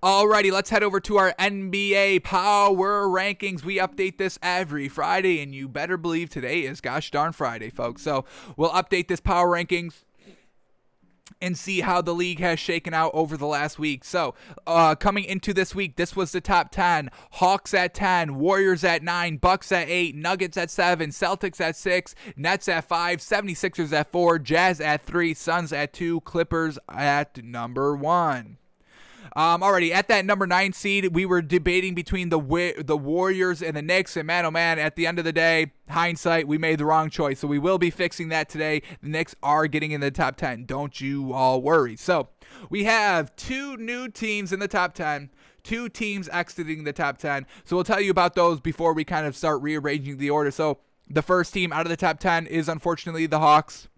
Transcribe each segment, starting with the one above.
Alrighty, let's head over to our NBA Power Rankings. We update this every Friday, and you better believe today is gosh darn Friday, folks. So we'll update this Power Rankings and see how the league has shaken out over the last week. So, coming into this week, this was the top 10. Hawks at 10, Warriors at 9, Bucks at 8, Nuggets at 7, Celtics at 6, Nets at 5, 76ers at 4, Jazz at 3, Suns at 2, Clippers at number 1. Already at that number 9 seed, we were debating between the Warriors and the Knicks, and man, oh man, at the end of the day, hindsight, we made the wrong choice, so we will be fixing that today. The Knicks are getting in the top 10. Don't you all worry. So we have 2 new teams in the top 10. 2 teams exiting the top 10. So we'll tell you about those before we kind of start rearranging the order. So the first team out of the top 10 is unfortunately the Hawks.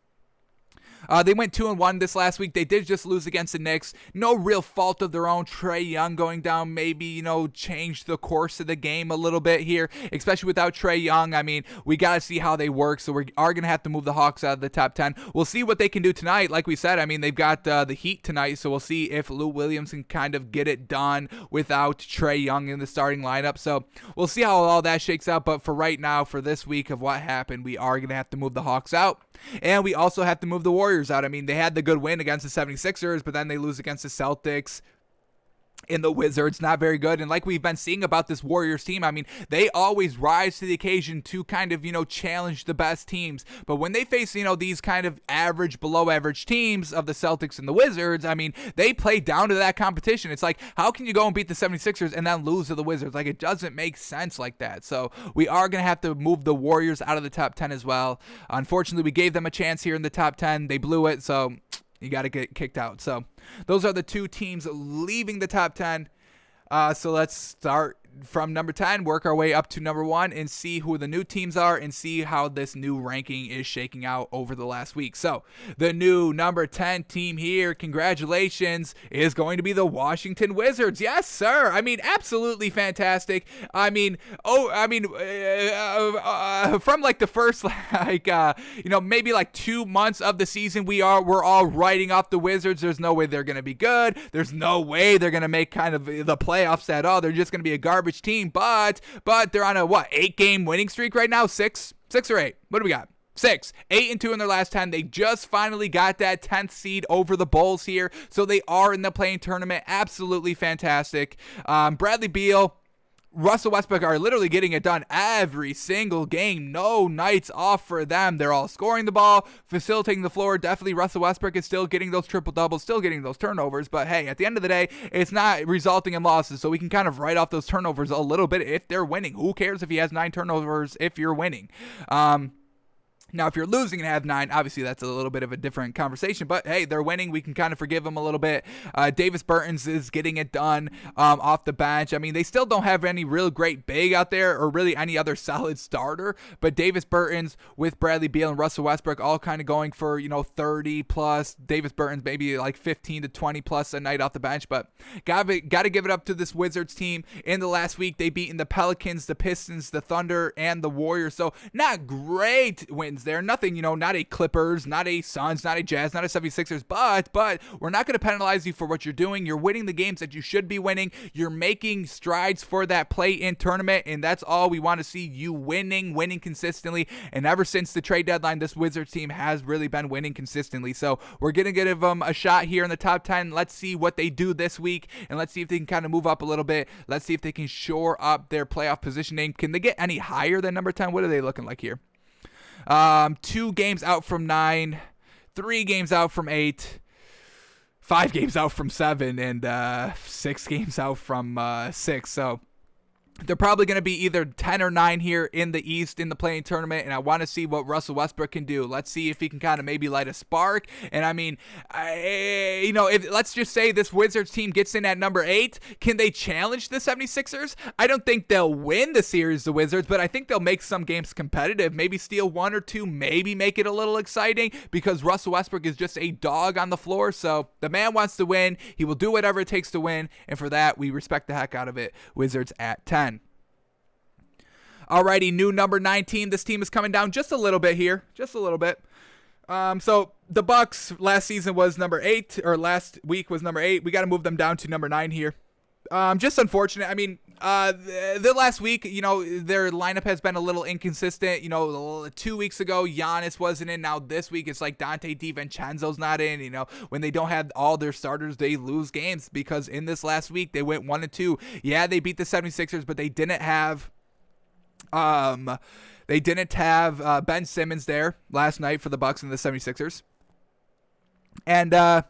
They went 2-1 this last week. They did just lose against the Knicks. No real fault of their own. Trae Young going down maybe, changed the course of the game a little bit here, especially without Trae Young. I mean, we got to see how they work, so we are going to have to move the Hawks out of the top 10. We'll see what they can do tonight. Like we said, I mean, they've got the Heat tonight, so we'll see if Lou Williams can kind of get it done without Trae Young in the starting lineup. So we'll see how all that shakes out, but for right now, for this week of what happened, we are going to have to move the Hawks out. And we also have to move the Warriors out. I mean, they had the good win against the 76ers, but then they lose against the Celtics and the Wizards. Not very good. And like we've been seeing about this Warriors team, I mean, they always rise to the occasion to kind of, challenge the best teams. But when they face, these kind of average, below average teams of the Celtics and the Wizards, I mean, they play down to that competition. It's like, how can you go and beat the 76ers and then lose to the Wizards? Like, it doesn't make sense like that. So we are going to have to move the Warriors out of the top 10 as well. Unfortunately, we gave them a chance here in the top 10. They blew it. So you got to get kicked out. So those are the 2 teams leaving the top 10. So let's start from number 10, work our way up to number 1, and see who the new teams are and see how this new ranking is shaking out over the last week. So the new number 10 team here, congratulations, is going to be the Washington Wizards. Yes, sir. I mean, absolutely fantastic. I mean, from like the first, maybe like 2 months of the season, we're all writing off the Wizards. There's no way they're going to be good. There's no way they're going to make kind of the playoffs at all. They're just going to be a garbage team, but they're on a 8-game winning streak right now. 6 or 8. What do we got? 6, 8-2 in their last 10. They just finally got that 10th seed over the Bulls here, so they are in the play-in tournament. Absolutely fantastic. Bradley Beal, Russell Westbrook are literally getting it done every single game. No nights off for them. They're all scoring the ball, facilitating the floor. Definitely Russell Westbrook is still getting those triple-doubles, still getting those turnovers. But, hey, at the end of the day, it's not resulting in losses. So we can kind of write off those turnovers a little bit if they're winning. Who cares if he has 9 turnovers if you're winning? Now, if you're losing and have 9, obviously that's a little bit of a different conversation. But, hey, they're winning. We can kind of forgive them a little bit. Davis Bertans is getting it done off the bench. I mean, they still don't have any real great big out there or really any other solid starter. But Davis Bertans with Bradley Beal and Russell Westbrook all kind of going for, 30-plus. Davis Bertans maybe like 15 to 20-plus a night off the bench. But got to give it up to this Wizards team. In the last week, they beaten the Pelicans, the Pistons, the Thunder, and the Warriors. So not great wins there. Nothing, not a Clippers, not a Suns, not a Jazz, not a 76ers, but we're not going to penalize you for what you're doing. You're winning the games that you should be winning. You're making strides for that play-in tournament, and that's all we want to see, you winning consistently. And ever since the trade deadline, this Wizards team has really been winning consistently. So we're going to give them a shot here in the top 10. Let's see what they do this week, and let's see if they can kind of move up a little bit. Let's see if they can shore up their playoff positioning. Can they get any higher than number 10? What are they looking like here? 2 games out from 9, 3 games out from 8, 5 games out from 7, and 6 games out from 6. So they're probably going to be either 10 or 9 here in the East in the play-in tournament, and I want to see what Russell Westbrook can do. Let's see if he can kind of maybe light a spark. And I mean, if let's just say this Wizards team gets in at number 8, can they challenge the 76ers? I don't think they'll win the series, the Wizards, but I think they'll make some games competitive, maybe steal 1 or 2, maybe make it a little exciting, because Russell Westbrook is just a dog on the floor. So the man wants to win. He will do whatever it takes to win, and for that, we respect the heck out of it. Wizards at 10. Alrighty, new number 19. This team is coming down just a little bit here. Just a little bit. So the Bucks last season was number 8, or last week was number 8. We got to move them down to number 9 here. Just unfortunate. I mean, the last week, their lineup has been a little inconsistent. 2 weeks ago, Giannis wasn't in. Now this week, it's like Dante DiVincenzo's not in. When they don't have all their starters, they lose games because in this last week, they went 1-2. Yeah, they beat the 76ers, but they didn't have Ben Simmons there last night for the Bucks and the 76ers. And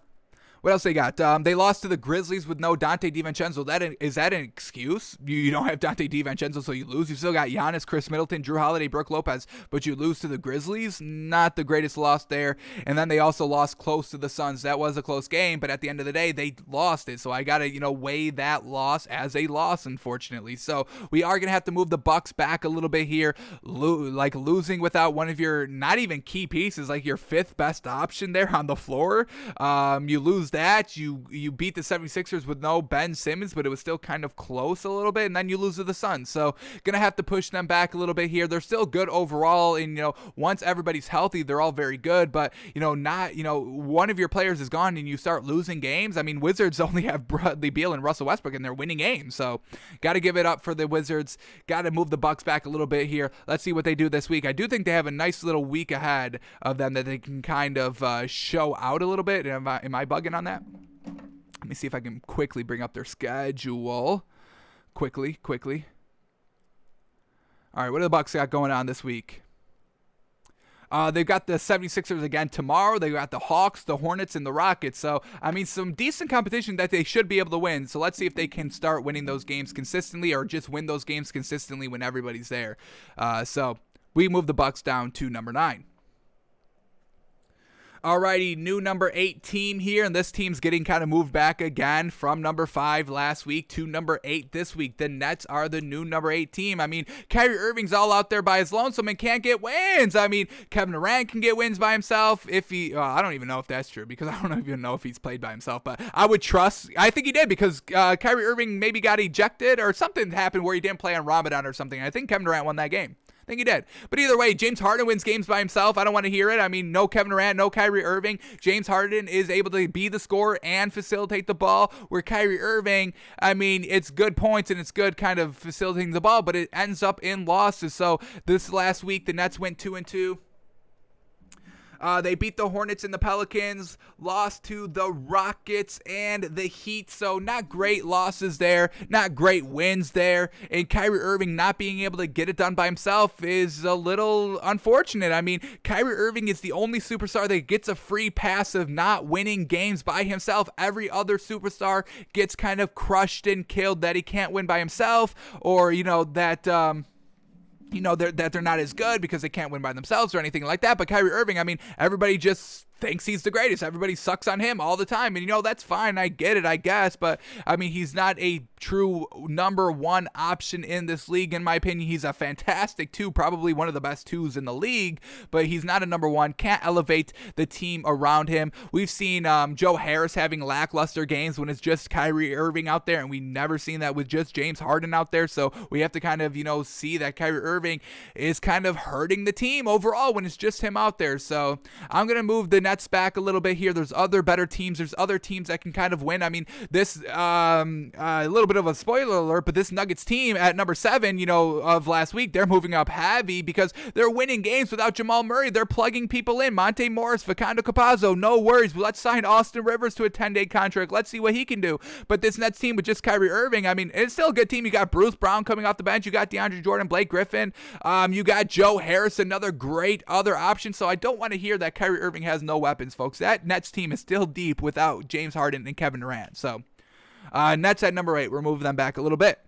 what else they got? They lost to the Grizzlies with no Dante DiVincenzo. Is that an excuse? You don't have Dante DiVincenzo, so you lose. You still got Giannis, Chris Middleton, Drew Holiday, Brook Lopez, but you lose to the Grizzlies. Not the greatest loss there. And then they also lost close to the Suns. That was a close game, but at the end of the day, they lost it. So I gotta weigh that loss as a loss, unfortunately. So we are gonna have to move the Bucks back a little bit here. Losing without one of your not even key pieces, like your fifth best option there on the floor. You lose that. You beat the 76ers with no Ben Simmons, but it was still kind of close a little bit, and then you lose to the Suns. So gonna have to push them back a little bit here. They're still good overall, and once everybody's healthy, they're all very good. But not one of your players is gone, and you start losing games. I mean, Wizards only have Bradley Beal and Russell Westbrook, and they're winning games. So got to give it up for the Wizards. Got to move the Bucks back a little bit here. Let's see what they do this week. I do think they have a nice little week ahead of them that they can kind of show out a little bit. Am I bugging on that? Let me see if I can quickly bring up their schedule. Quickly. All right, what do the Bucks got going on this week? They've got the 76ers again tomorrow. They've got the Hawks, the Hornets, and the Rockets. So, I mean, some decent competition that they should be able to win. So let's see if they can start winning those games consistently or just win those games consistently when everybody's there. So we move the Bucks down to number 9. Alrighty, new number 8 team here, and this team's getting kind of moved back again from number 5 last week to number 8 this week. The Nets are the new number 8 team. I mean, Kyrie Irving's all out there by his lonesome and can't get wins. I mean, Kevin Durant can get wins by himself if he, I don't even know if that's true because I don't even know if he's played by himself, but I think he did because Kyrie Irving maybe got ejected or something happened where he didn't play on Ramadan or something. I think Kevin Durant won that game. I think he did. But either way, James Harden wins games by himself. I don't want to hear it. I mean, no Kevin Durant, no Kyrie Irving. James Harden is able to be the scorer and facilitate the ball, where Kyrie Irving, I mean, it's good points and it's good kind of facilitating the ball, but it ends up in losses. So this last week, the Nets went 2-2. They beat the Hornets and the Pelicans, lost to the Rockets and the Heat. So not great losses there, not great wins there. And Kyrie Irving not being able to get it done by himself is a little unfortunate. I mean, Kyrie Irving is the only superstar that gets a free pass of not winning games by himself. Every other superstar gets kind of crushed and killed that he can't win by himself, or, that they're not as good because they can't win by themselves or anything like that. But Kyrie Irving, I mean, everybody just thinks he's the greatest. Everybody sucks on him all the time. And, that's fine. I get it, I guess. But, I mean, he's not a true number 1 option in this league. In my opinion, he's a fantastic 2, probably one of the best 2s in the league. But he's not a number 1. Can't elevate the team around him. We've seen Joe Harris having lackluster games when it's just Kyrie Irving out there. And we've never seen that with just James Harden out there. So we have to kind of, see that Kyrie Irving is kind of hurting the team overall when it's just him out there. So I'm going to move the Nets back a little bit here. There's other better teams. There's other teams that can kind of win. I mean, this a little bit of a spoiler alert, but this Nuggets team at number 7, of last week, they're moving up heavy because they're winning games without Jamal Murray. They're plugging people in. Monte Morris, Facundo Campazzo, no worries. Let's sign Austin Rivers to a 10-day contract. Let's see what he can do. But this Nets team with just Kyrie Irving, I mean, it's still a good team. You got Bruce Brown coming off the bench. You got DeAndre Jordan, Blake Griffin. You got Joe Harris, another great other option. So I don't want to hear that Kyrie Irving has no weapons, folks. That Nets team is still deep without James Harden and Kevin Durant. So Nets at number 8. We're moving them back a little bit.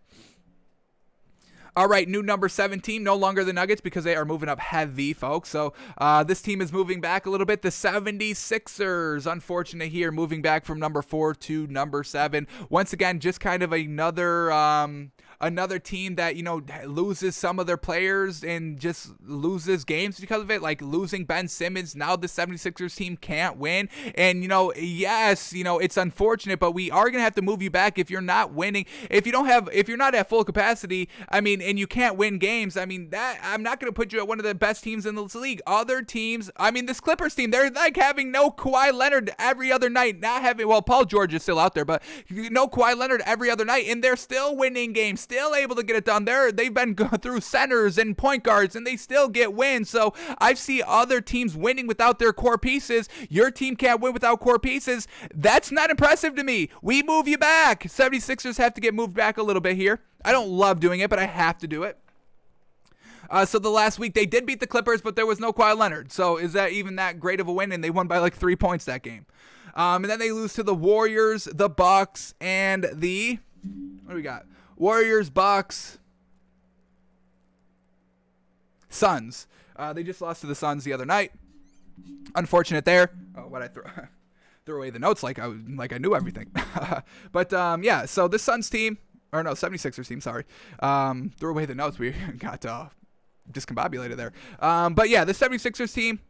All right, new number 7 team, no longer the Nuggets because they are moving up heavy, folks. So this team is moving back a little bit. The 76ers, unfortunate here, moving back from number 4 to number 7. Once again, just kind of another another team that, loses some of their players and just loses games because of it, like losing Ben Simmons. Now the 76ers team can't win. And, yes, it's unfortunate, but we are going to have to move you back if you're not winning. If you're not at full capacity, and you can't win games, that I'm not going to put you at one of the best teams in this league. Other teams, this Clippers team, they're like having no Kawhi Leonard every other night, Paul George is still out there, but no Kawhi Leonard every other night, and they're still winning games, still able to get it done. They've been going through centers and point guards, and they still get wins. So I see other teams winning without their core pieces. Your team can't win without core pieces. That's not impressive to me. We move you back. 76ers have to get moved back a little bit here. I don't love doing it, but I have to do it. So the last week they did beat the Clippers, but there was no Kawhi Leonard. So is that even that great of a win? And they won by like 3 points that game. And then they lose to the Warriors, the Bucks, and what do we got? Warriors, Bucks, Suns. They just lost to the Suns the other night. Unfortunate there. Oh, what I threw away the notes like I knew everything. But yeah, so the Suns team, or no, 76ers team, sorry. Threw away the notes. We got discombobulated there. But yeah, the 76ers team,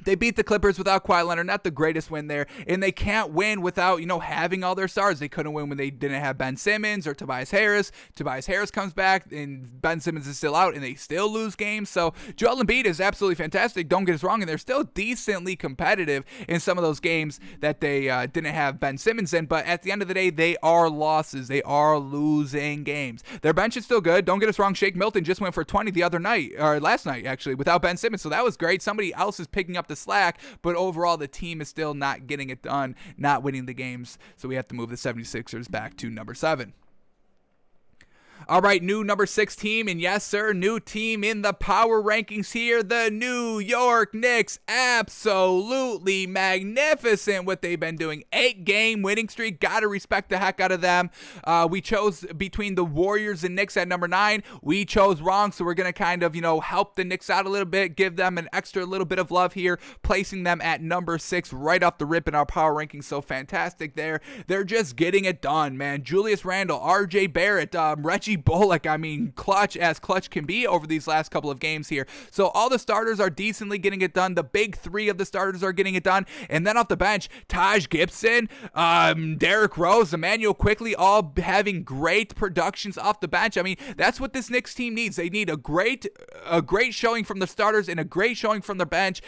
they beat the Clippers without Kawhi Leonard, not the greatest win there, and they can't win without, having all their stars. They couldn't win when they didn't have Ben Simmons or Tobias Harris. Tobias Harris comes back, and Ben Simmons is still out, and they still lose games. So Joel Embiid is absolutely fantastic, don't get us wrong, and they're still decently competitive in some of those games that they didn't have Ben Simmons in, but at the end of the day, they are losses. They are losing games. Their bench is still good. Don't get us wrong, Shake Milton just went for 20 the other night, or last night, actually, without Ben Simmons, so that was great. Somebody else is picking up the slack, but overall the team is still not getting it done, not winning the games, so we have to move the 76ers back to number 7. All right, new number 6 team, and yes, sir, new team in the power rankings here, the New York Knicks. Absolutely magnificent what they've been doing. 8-game winning streak. Got to respect the heck out of them. We chose between the Warriors and Knicks at number 9. We chose wrong, so we're going to kind of, help the Knicks out a little bit, give them an extra little bit of love here, placing them at number 6 right off the rip in our power rankings. So fantastic there. They're just getting it done, man. Julius Randle, RJ Barrett, Reggie Bullock, clutch as clutch can be over these last couple of games here. So all the starters are decently getting it done. The big 3 of the starters are getting it done. And then off the bench, Taj Gibson, Derrick Rose, Emmanuel Quickley, all having great productions off the bench. That's what this Knicks team needs. They need a great showing from the starters and a great showing from the bench.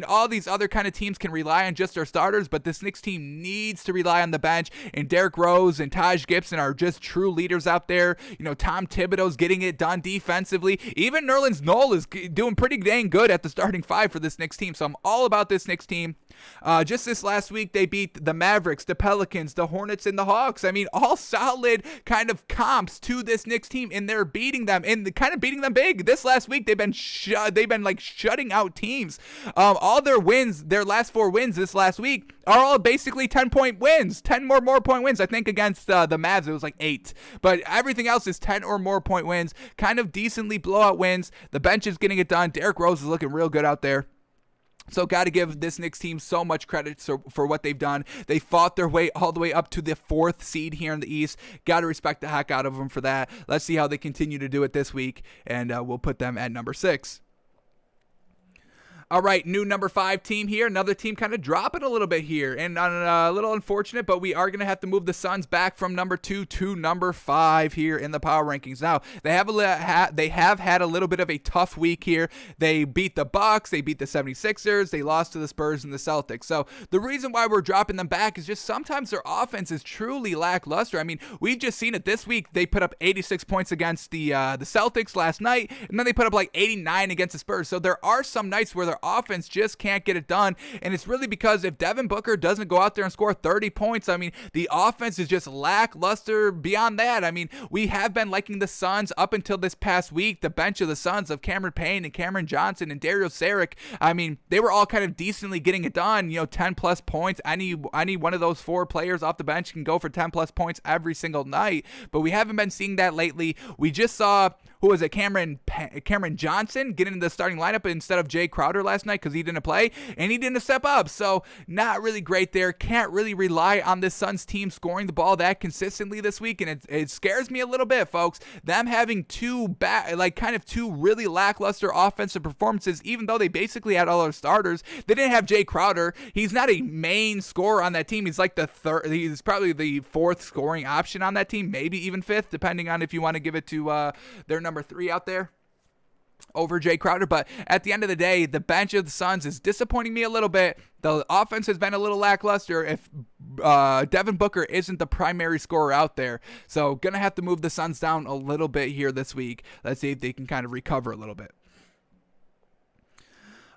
All these other kind of teams can rely on just their starters, but this Knicks team needs to rely on the bench. And Derrick Rose and Taj Gibson are just true leaders out there. Tom Thibodeau's getting it done defensively. Even Nerlens Noel is doing pretty dang good at the starting 5 for this Knicks team. So I'm all about this Knicks team. Just this last week, they beat the Mavericks, the Pelicans, the Hornets, and the Hawks. All solid kind of comps to this Knicks team, and they're beating them, and kind of beating them big. This last week, they've been shutting out teams. All their wins, their last 4 wins this last week, are all basically 10-point wins, 10 more point wins. I think against the Mavs, it was like 8. But everything else is 10 or more point wins, kind of decently blowout wins. The bench is getting it done. Derrick Rose is looking real good out there. So got to give this Knicks team so much credit for what they've done. They fought their way all the way up to the 4th seed here in the East. Got to respect the heck out of them for that. Let's see how they continue to do it this week, and we'll put them at number 6. All right, new number 5 team here. Another team kind of dropping a little bit here, and a little unfortunate, but we are going to have to move the Suns back from number 2 to number 5 here in the power rankings. Now, they have had a little bit of a tough week here. They beat the Bucks, they beat the 76ers, they lost to the Spurs and the Celtics. So the reason why we're dropping them back is just sometimes their offense is truly lackluster. We've just seen it this week. They put up 86 points against the Celtics last night, and then they put up like 89 against the Spurs. So there are some nights where their offense just can't get it done, and it's really because if Devin Booker doesn't go out there and score 30 points, the offense is just lackluster beyond that. We have been liking the Suns up until this past week. The bench of the Suns of Cameron Payne and Cameron Johnson and Dario Saric, they were all kind of decently getting it done, 10 plus points. Any one of those 4 players off the bench can go for 10 plus points every single night, but we haven't been seeing that lately. We just saw, Cameron Johnson get into the starting lineup instead of Jay Crowder last night because he didn't play and he didn't step up. So not really great there. Can't really rely on this Suns team scoring the ball that consistently this week, and it scares me a little bit, folks. Them having two really lackluster offensive performances, even though they basically had all their starters. They didn't have Jay Crowder. He's not a main scorer on that team. He's like the third. He's probably the fourth scoring option on that team, maybe even fifth, depending on if you want to give it to their number 3 out there over Jay Crowder. But at the end of the day, the bench of the Suns is disappointing me a little bit. The offense has been a little lackluster if Devin Booker isn't the primary scorer out there. So gonna have to move the Suns down a little bit here this week. Let's see if they can kind of recover a little bit.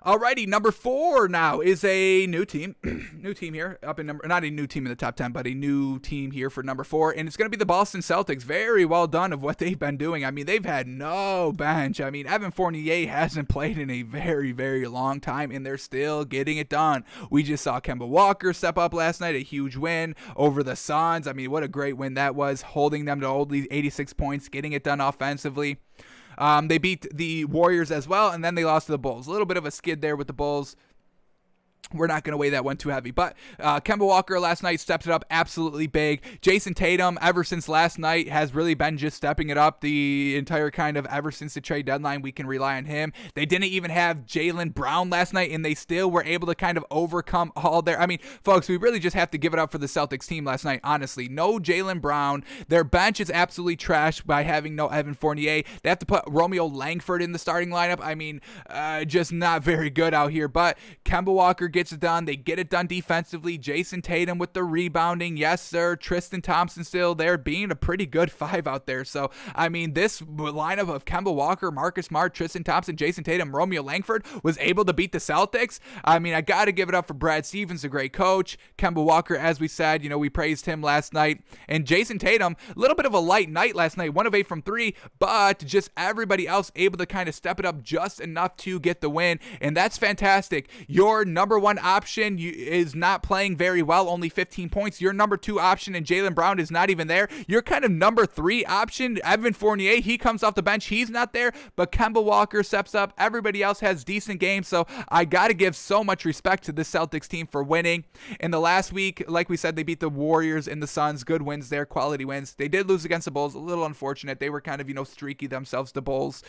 Alrighty, number 4 now is a new team. New team here, not a new team in the top 10, but a new team here for number 4, and it's going to be the Boston Celtics. Very well done of what they've been doing. I mean, they've had no bench. I mean, Evan Fournier hasn't played in a very, very long time, and they're still getting it done. We just saw Kemba Walker step up last night, a huge win over the Suns. I mean, what a great win that was, holding them to only 86 points, getting it done offensively. They beat the Warriors as well, and then they lost to the Bulls. A little bit of a skid there with the Bulls. We're not going to weigh that one too heavy. But Kemba Walker last night stepped it up absolutely big. Jason Tatum, ever since last night, has really been just stepping it up the entire ever since the trade deadline. We can rely on him. They didn't even have Jaylen Brown last night, and they still were able to kind of overcome all their... I mean, folks, we really just have to give it up for the Celtics team last night, honestly. No Jaylen Brown. Their bench is absolutely trashed by having no Evan Fournier. They have to put Romeo Langford in the starting lineup. I mean, just not very good out here. But Kemba Walker gets it done. They get it done defensively. Jason Tatum with the rebounding. Yes, sir. Tristan Thompson still there, being a pretty good 5 out there. So, I mean, this lineup of Kemba Walker, Marcus Smart, Tristan Thompson, Jason Tatum, Romeo Langford was able to beat the Celtics. I mean, I got to give it up for Brad Stevens, a great coach. Kemba Walker, as we said, we praised him last night. And Jason Tatum, a little bit of a light night last night, 1 of 8 from 3, but just everybody else able to kind of step it up just enough to get the win. And that's fantastic. Your number 1 option is not playing very well, only 15 points. Your number 2 option and Jaylen Brown is not even there. Your kind of number 3 option, Evan Fournier, he comes off the bench. He's not there, but Kemba Walker steps up. Everybody else has decent games, so I got to give so much respect to the Celtics team for winning. In the last week, like we said, they beat the Warriors and the Suns. Good wins there, quality wins. They did lose against the Bulls, a little unfortunate. They were kind of, streaky themselves, the Bulls.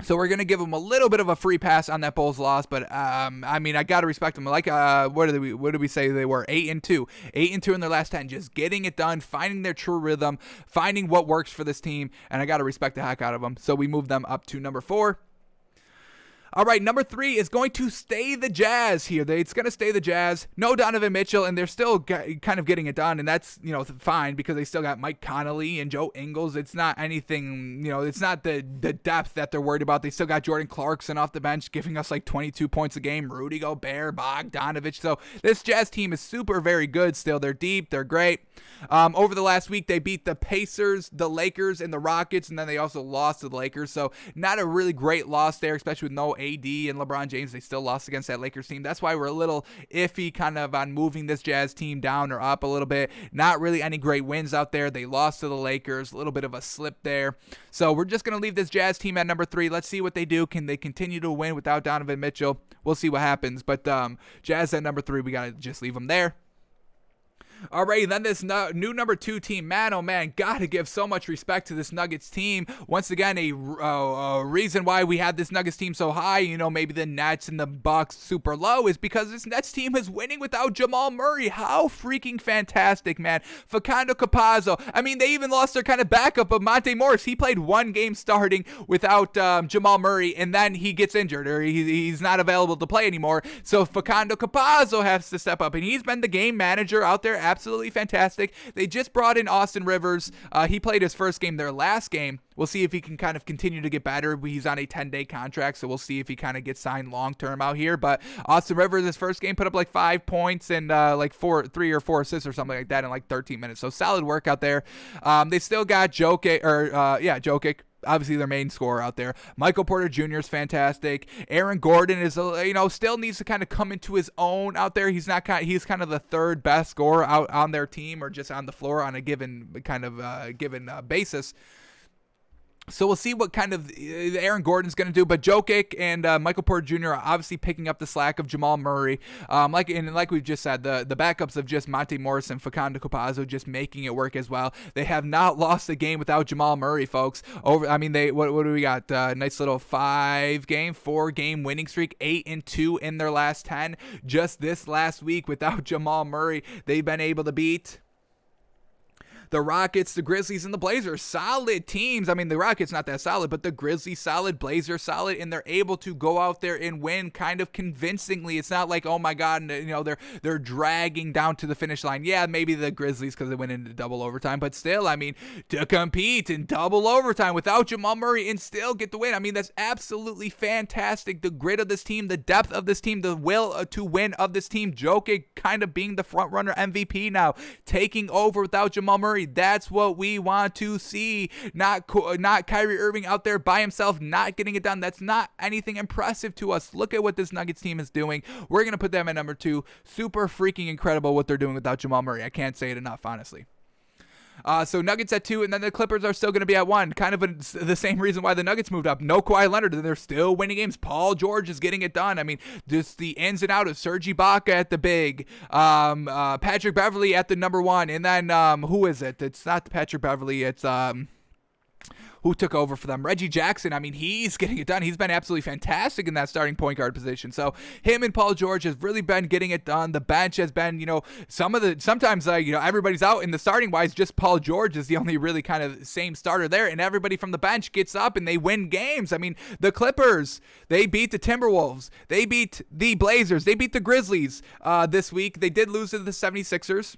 So we're going to give them a little bit of a free pass on that Bulls loss, but I mean, I got to respect them. Like, what did we say they were? 8-2. 8-2 in their last 10, just getting it done, finding their true rhythm, finding what works for this team, and I got to respect the heck out of them. So we move them up to number 4. All right, number 3 is going to stay the Jazz here. It's going to stay the Jazz. No Donovan Mitchell, and they're still kind of getting it done, and that's, fine because they still got Mike Conley and Joe Ingles. It's not anything, it's not the depth that they're worried about. They still got Jordan Clarkson off the bench giving us like 22 points a game, Rudy Gobert, Bogdanovich. So this Jazz team is super very good still. They're deep. They're great. Over the last week, they beat the Pacers, the Lakers, and the Rockets, and then they also lost to the Lakers. So not a really great loss there, especially with no AD and LeBron James. They still lost against that Lakers team. That's why we're a little iffy kind of on moving this Jazz team down or up a little bit. Not really any great wins out there. They lost to the Lakers. A little bit of a slip there. So we're just going to leave this Jazz team at number 3. Let's see what they do. Can they continue to win without Donovan Mitchell? We'll see what happens. But Jazz at number 3, we got to just leave them there. Alright, then this new number 2 team, man, oh man, gotta give so much respect to this Nuggets team. Once again, a reason why we had this Nuggets team so high, maybe the Nets and the Bucks super low, is because this Nets team is winning without Jamal Murray. How freaking fantastic, man. Facundo Campazzo. I mean, they even lost their kind of backup of Monte Morris. He played 1 game starting without Jamal Murray, and then he gets injured, or he's not available to play anymore. So Facundo Campazzo has to step up, and he's been the game manager out there. Absolutely fantastic. They just brought in Austin Rivers. He played his first game, their last game. We'll see if he can kind of continue to get better. He's on a 10-day contract, so we'll see if he kind of gets signed long-term out here. But Austin Rivers, his first game, put up like 5 points and like 3 or 4 assists or something like that in like 13 minutes. So solid work out there. They still got Jokic. Obviously their main scorer out there. Michael Porter Jr. is fantastic. Aaron Gordon is, still needs to kind of come into his own out there. He's kind of the 3rd best scorer out on their team, or just on the floor on a given basis. So we'll see what kind of Aaron Gordon's going to do, but Jokic and Michael Porter Jr. are obviously picking up the slack of Jamal Murray. Like we've just said, the backups of just Monte Morris and Facundo Campazzo just making it work as well. They have not lost a game without Jamal Murray, folks. What do we got? Nice little 4-game winning streak, 8-2 in their last 10. Just this last week without Jamal Murray, they've been able to beat the Rockets, the Grizzlies, and the Blazers. Solid teams. I mean, the Rockets not that solid, but the Grizzlies solid, Blazers solid, and they're able to go out there and win kind of convincingly. It's not like, oh my God, they're dragging down to the finish line. Yeah, maybe the Grizzlies because they went into double overtime, but still, I mean, to compete in double overtime without Jamal Murray and still get the win. I mean, that's absolutely fantastic. The grit of this team, the depth of this team, the will to win of this team. Jokic kind of being the front runner MVP now, taking over without Jamal Murray. That's what we want to see. Not Kyrie Irving out there by himself, not getting it done. That's not anything impressive to us. Look at what this Nuggets team is doing. We're going to put them at number 2. Super freaking incredible what they're doing without Jamal Murray. I can't say it enough, honestly. So Nuggets at 2, and then the Clippers are still going to be at 1. Kind of the same reason why the Nuggets moved up. No Kawhi Leonard, and they're still winning games. Paul George is getting it done. I mean, just the ins and out of Serge Ibaka at the big, Patrick Beverley at the number 1, and then who is it? It's not Patrick Beverley. It's who took over for them? Reggie Jackson. I mean, he's getting it done. He's been absolutely fantastic in that starting point guard position. So him and Paul George has really been getting it done. The bench has been, sometimes everybody's out in the starting wise. Just Paul George is the only really kind of same starter there, and everybody from the bench gets up and they win games. I mean, the Clippers, they beat the Timberwolves. They beat the Blazers. They beat the Grizzlies this week. They did lose to the 76ers.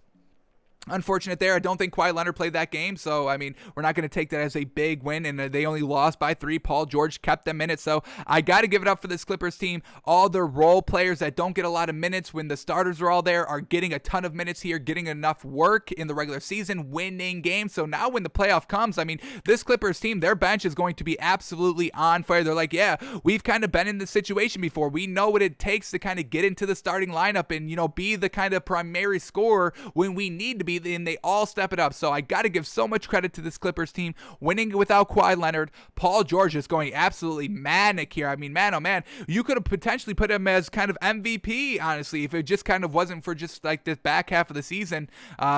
Unfortunate there. I don't think Kawhi Leonard played that game, so I mean, we're not going to take that as a big win, and they only lost by 3. Paul George kept them in it, so I got to give it up for this Clippers team. All the role players that don't get a lot of minutes when the starters are all there are getting a ton of minutes here, getting enough work in the regular season, winning games. So now when the playoff comes, I mean, this Clippers team, their bench is going to be absolutely on fire. They're like, yeah, we've kind of been in this situation before. We know what it takes to kind of get into the starting lineup and, be the kind of primary scorer when we need to be, and they all step it up. So I got to give so much credit to this Clippers team, winning without Kawhi Leonard. Paul George is going absolutely manic here. I mean, man, oh man, you could have potentially put him as kind of MVP, honestly, if it just kind of wasn't for just like this back half of the season.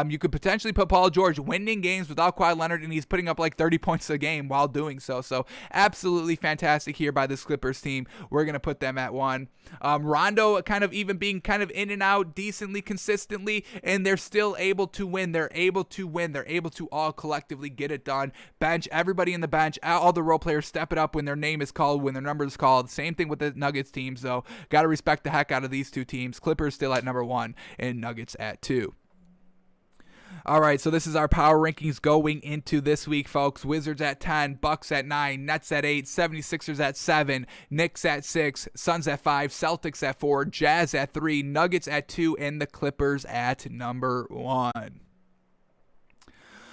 You could potentially put Paul George winning games without Kawhi Leonard, and he's putting up like 30 points a game while doing so. So absolutely fantastic here by this Clippers team. We're going to put them at 1. Rondo kind of even being kind of in and out decently, consistently, and they're still able to win. They're able to win. They're able to all collectively get it done. Bench, everybody in the bench, all the role players step it up when their name is called, when their number is called. Same thing with the Nuggets team, so got to respect the heck out of these two teams. Clippers still at number 1 and Nuggets at 2. All right, so this is our power rankings going into this week, folks. Wizards at 10, Bucks at 9, Nets at 8, 76ers at 7, Knicks at 6, Suns at 5, Celtics at 4, Jazz at 3, Nuggets at 2, and the Clippers at number 1.